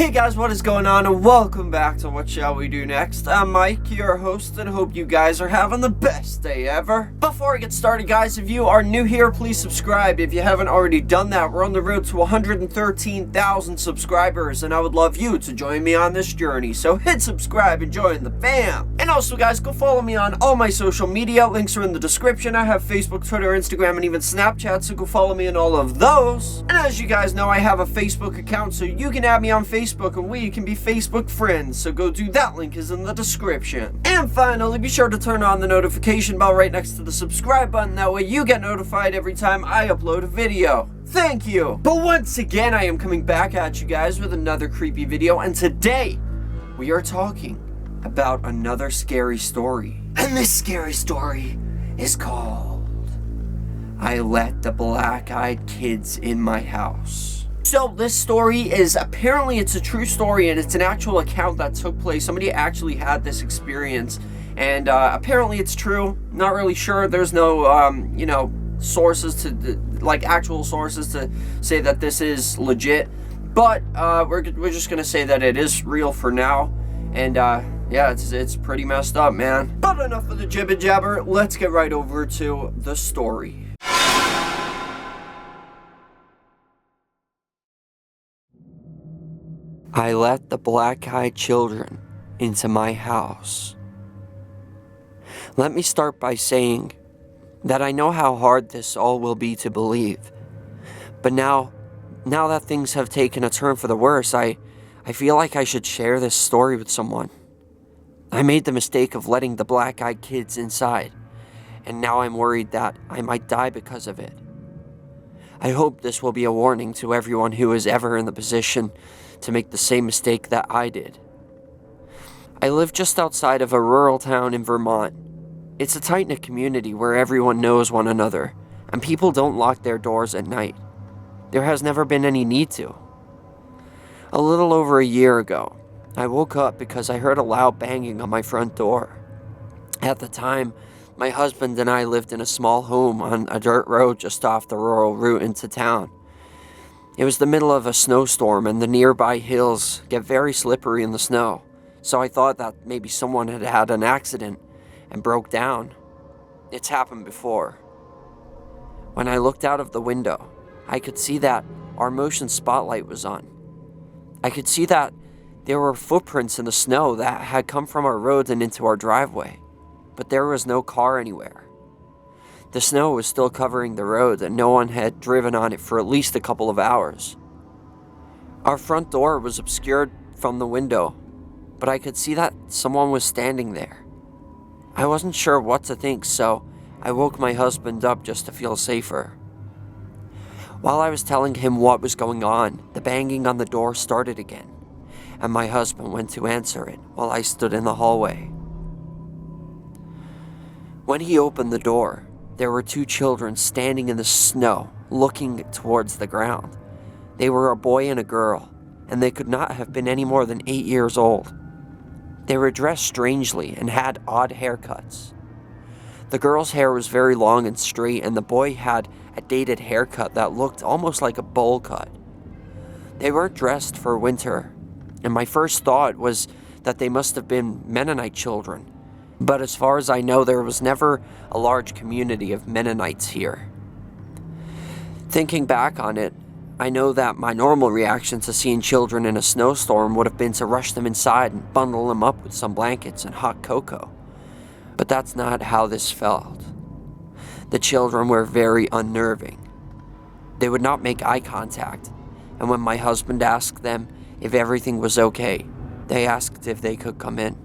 Hey guys, what is going on, and welcome back to What Shall We Do Next. I'm Mike, your host, and hope you guys are having the best day ever. Before I get started, guys, if you are new here, please subscribe. If you haven't already done that, we're on the road to 113,000 subscribers, and I would love you to join me on this journey. So hit subscribe and join the fam. And also, guys, go follow me on all my social media. Links are in the description. I have Facebook, Twitter, Instagram, and even Snapchat, so go follow me on all of those. And as you guys know, I have a Facebook account, so you can add me on Facebook and we can be Facebook friends, so go do that. Link is in the description. And finally, be sure to turn on the notification bell right next to the subscribe button. That way you get notified every time I upload a video. Thank you. But once again, I am coming back at you guys with another creepy video, and today we are talking about another scary story. And this scary story is called I Let the Black-Eyed Kids in My House. So this story is, apparently it's a true story, and it's an actual account that took place. Somebody actually had this experience, and apparently it's true. Not really sure. There's no, sources to, like, actual sources to say that this is legit. But we're just going to say that it is real for now. And yeah, it's pretty messed up, man. But enough of the jibber jabber. Let's get right over to the story. I let the black-eyed children into my house. Let me start by saying that I know how hard this all will be to believe. But now that things have taken a turn for the worse, I feel like I should share this story with someone. I made the mistake of letting the black-eyed kids inside, and now I'm worried that I might die because of it. I hope this will be a warning to everyone who is ever in the position to make the same mistake that I did. I live just outside of a rural town in Vermont. It's a tight-knit community where everyone knows one another, and people don't lock their doors at night. There has never been any need to. A little over a year ago, I woke up because I heard a loud banging on my front door. At the time, my husband and I lived in a small home on a dirt road just off the rural route into town. It was the middle of a snowstorm, and the nearby hills get very slippery in the snow, so I thought that maybe someone had had an accident and broke down. It's happened before. When I looked out of the window, I could see that our motion spotlight was on. I could see that there were footprints in the snow that had come from our road and into our driveway, but there was no car anywhere. The snow was still covering the road, and no one had driven on it for at least a couple of hours. Our front door was obscured from the window, but I could see that someone was standing there. I wasn't sure what to think, so I woke my husband up just to feel safer. While I was telling him what was going on, the banging on the door started again, and my husband went to answer it while I stood in the hallway. When he opened the door, there were two children standing in the snow, looking towards the ground. They were a boy and a girl, and they could not have been any more than 8 years old. They were dressed strangely and had odd haircuts. The girl's hair was very long and straight, and the boy had a dated haircut that looked almost like a bowl cut. They weren't dressed for winter, and my first thought was that they must have been Mennonite children. But as far as I know, there was never a large community of Mennonites here. Thinking back on it, I know that my normal reaction to seeing children in a snowstorm would have been to rush them inside and bundle them up with some blankets and hot cocoa. But that's not how this felt. The children were very unnerving. They would not make eye contact, and when my husband asked them if everything was okay, they asked if they could come in.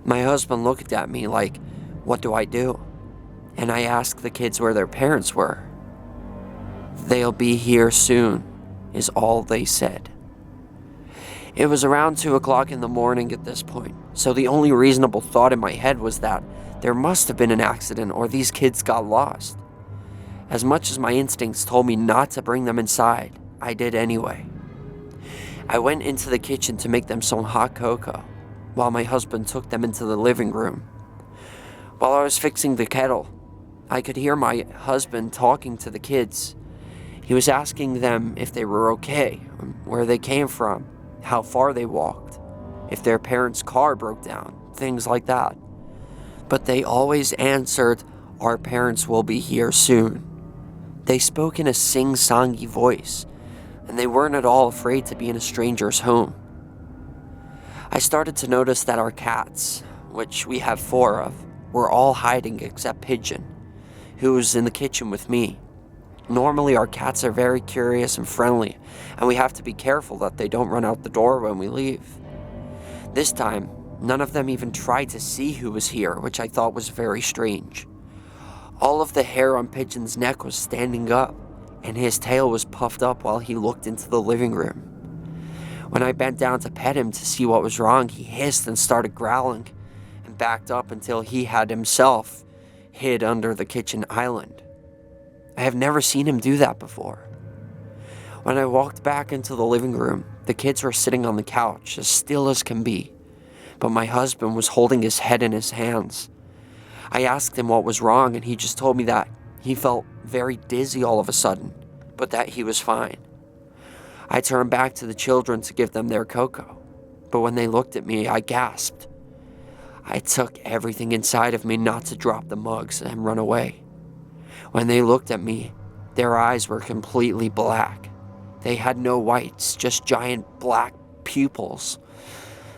My husband looked at me like, "What do I do?" And I asked the kids where their parents were. "They'll be here soon," is all they said. It was around 2 o'clock in the morning at this point, so the only reasonable thought in my head was that there must have been an accident or these kids got lost. As much as my instincts told me not to bring them inside, I did anyway. I went into the kitchen to make them some hot cocoa, while my husband took them into the living room. While I was fixing the kettle, I could hear my husband talking to the kids. He was asking them if they were okay, where they came from, how far they walked, if their parents' car broke down, things like that. But they always answered, "Our parents will be here soon." They spoke in a sing-songy voice, and they weren't at all afraid to be in a stranger's home. I started to notice that our cats, which we have 4 of, were all hiding except Pigeon, who was in the kitchen with me. Normally our cats are very curious and friendly, and we have to be careful that they don't run out the door when we leave. This time, none of them even tried to see who was here, which I thought was very strange. All of the hair on Pigeon's neck was standing up, and his tail was puffed up while he looked into the living room. When I bent down to pet him to see what was wrong, he hissed and started growling, and backed up until he had himself hid under the kitchen island. I have never seen him do that before. When I walked back into the living room, the kids were sitting on the couch, as still as can be, but my husband was holding his head in his hands. I asked him what was wrong, and he just told me that he felt very dizzy all of a sudden, but that he was fine. I turned back to the children to give them their cocoa, but when they looked at me, I gasped. I took everything inside of me not to drop the mugs and run away. When they looked at me, their eyes were completely black. They had no whites, just giant black pupils.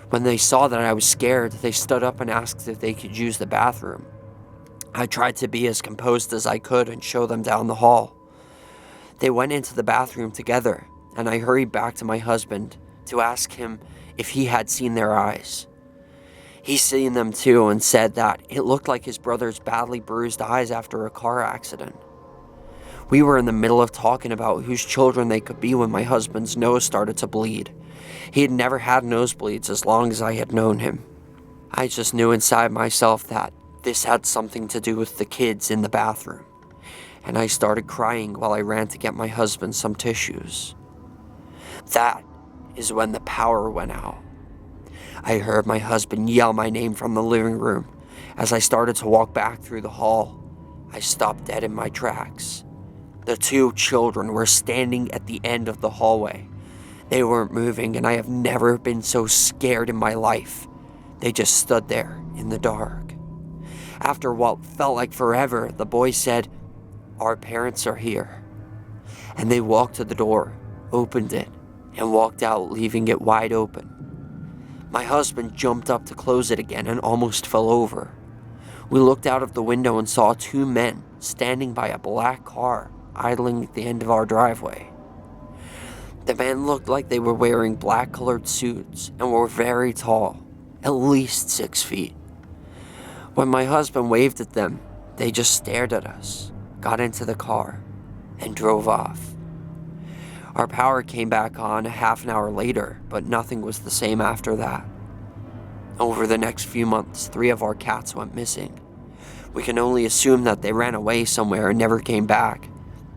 When they saw that I was scared, they stood up and asked if they could use the bathroom. I tried to be as composed as I could and show them down the hall. They went into the bathroom together, and I hurried back to my husband to ask him if he had seen their eyes. He seen them too and said that it looked like his brother's badly bruised eyes after a car accident. We were in the middle of talking about whose children they could be when my husband's nose started to bleed. He had never had nosebleeds as long as I had known him. I just knew inside myself that this had something to do with the kids in the bathroom, and I started crying while I ran to get my husband some tissues. That is when the power went out. I heard my husband yell my name from the living room. As I started to walk back through the hall, I stopped dead in my tracks. The 2 children were standing at the end of the hallway. They weren't moving, and I have never been so scared in my life. They just stood there in the dark. After what felt like forever, the boy said, "Our parents are here." And they walked to the door, opened it, and walked out, leaving it wide open. My husband jumped up to close it again and almost fell over. We looked out of the window and saw 2 men standing by a black car idling at the end of our driveway. The men looked like they were wearing black-colored suits and were very tall, at least 6 feet. When my husband waved at them, they just stared at us, got into the car, and drove off. Our power came back on a half an hour later, but nothing was the same after that. Over the next few months, 3 of our cats went missing. We can only assume that they ran away somewhere and never came back.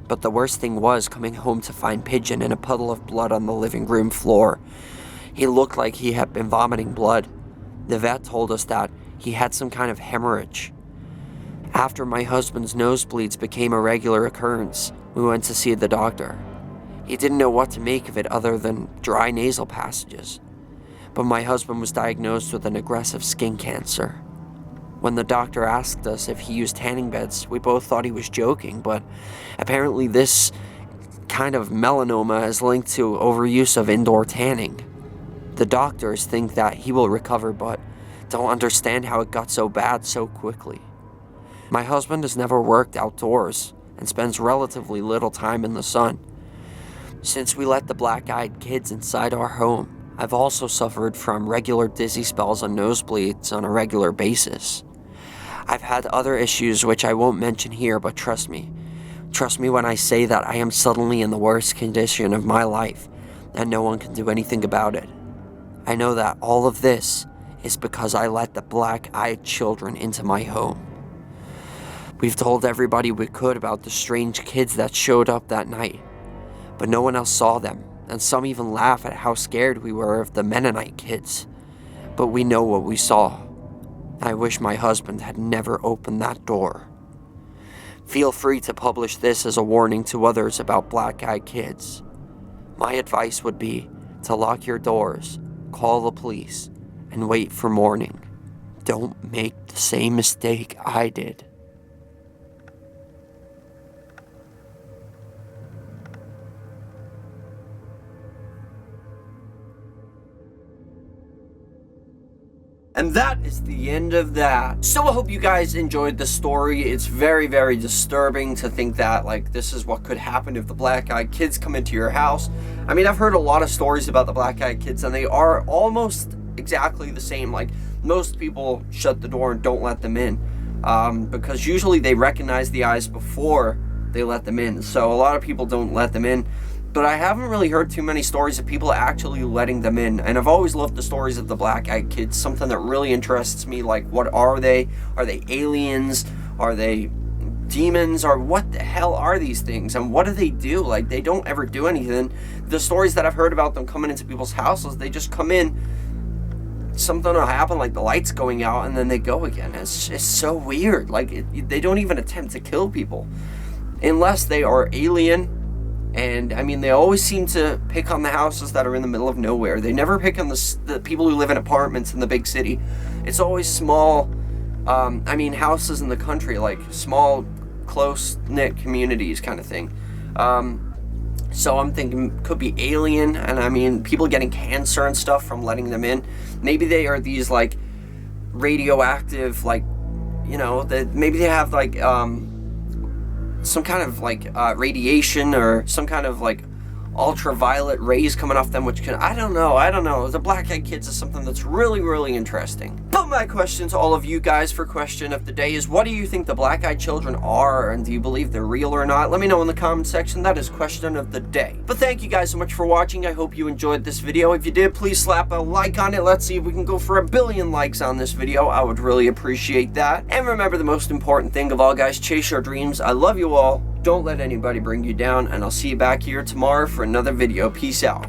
But the worst thing was coming home to find Pigeon in a puddle of blood on the living room floor. He looked like he had been vomiting blood. The vet told us that he had some kind of hemorrhage. After my husband's nosebleeds became a regular occurrence, we went to see the doctor. He didn't know what to make of it other than dry nasal passages. But my husband was diagnosed with an aggressive skin cancer. When the doctor asked us if he used tanning beds, we both thought he was joking, but apparently this kind of melanoma is linked to overuse of indoor tanning. The doctors think that he will recover, but don't understand how it got so bad so quickly. My husband has never worked outdoors and spends relatively little time in the sun. Since we let the black-eyed kids inside our home, I've also suffered from regular dizzy spells and nosebleeds on a regular basis. I've had other issues which I won't mention here, but trust me when I say that I am suddenly in the worst condition of my life, and no one can do anything about it. I know that all of this is because I let the black-eyed children into my home. We've told everybody we could about the strange kids that showed up that night, but no one else saw them, and some even laugh at how scared we were of the Mennonite kids. But we know what we saw. I wish my husband had never opened that door. Feel free to publish this as a warning to others about black-eyed kids. My advice would be to lock your doors, call the police, and wait for morning. Don't make the same mistake I did. And that is the end of that. So I hope you guys enjoyed the story. It's very, very disturbing to think that, like, this is what could happen if the black-eyed kids come into your house. I mean, I've heard a lot of stories about the black-eyed kids, and they are almost exactly the same. Like, most people shut the door and don't let them in, because usually they recognize the eyes before they let them in. So a lot of people don't let them in. But I haven't really heard too many stories of people actually letting them in. And I've always loved the stories of the black-eyed kids. Something that really interests me, like, what are they? Are they aliens? Are they demons? Or what the hell are these things? And what do they do? Like, they don't ever do anything. The stories that I've heard about them coming into people's houses, they just come in, something will happen, like the lights going out, and then they go again. It's so weird. Like, they don't even attempt to kill people. Unless they are alien. And, I mean, they always seem to pick on the houses that are in the middle of nowhere. They never pick on the people who live in apartments in the big city. It's always small, houses in the country, like small, close-knit communities kind of thing. So I'm thinking could be alien, and, I mean, people getting cancer and stuff from letting them in. Maybe they are these, like, radioactive, like, maybe they have, like, some kind of, like, radiation or some kind of, like, ultraviolet rays coming off them, which can, I don't know. The black-eyed kids is something that's really, really interesting. But my question to all of you guys for question of the day is, what do you think the black-eyed children are, and do you believe they're real or not? Let me know in the comment section. That is question of the day. But thank you guys so much for watching. I hope you enjoyed this video. If you did, please slap a like on it. Let's see if we can go for 1 billion likes on this video. I would really appreciate that. And remember, the most important thing of all, guys, chase your dreams. I love you all. Don't let anybody bring you down, and I'll see you back here tomorrow for another video. Peace out.